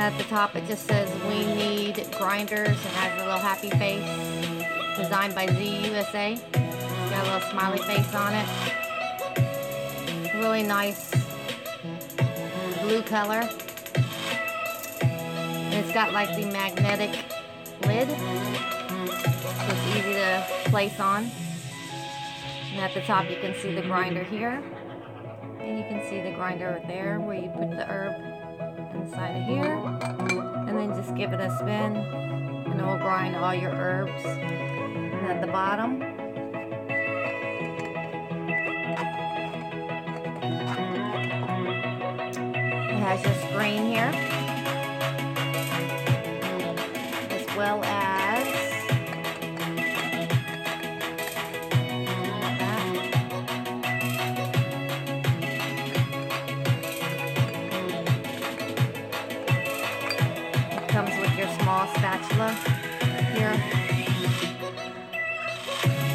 at the top it just says "We Need Grinders" and has a little happy face, designed by ZUSA. Got a little smiley face on it. Really nice blue color. And it's got like the magnetic lid, so it's easy to place on. And at the top you can see the grinder here. And you can see the grinder there where you put the herb inside of here. And then just give it a spin and it will grind all your herbs. And at the bottom, it has your screen here, as well as it comes with your small spatula here.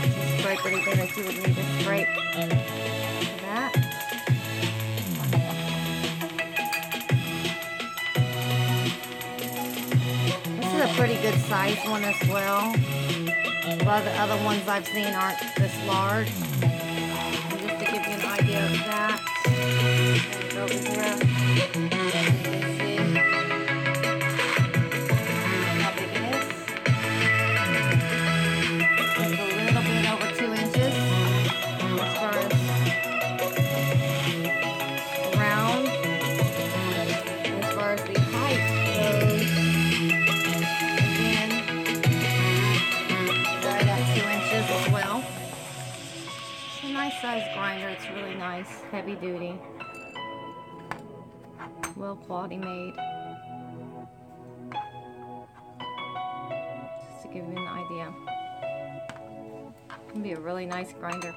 Just scrape anything that you would need to scrape. That. This is a pretty good sized one as well. A lot of the other ones I've seen aren't this large. And just to give you an idea of that, go over here. You can see how big it is. It's a little bit over 2 inches as far as round. As far as the height goes, again, right at 2 inches as well. It's a nice size grinder. It's really nice, heavy duty, well quality made. Just to give you an idea, it can be a really nice grinder.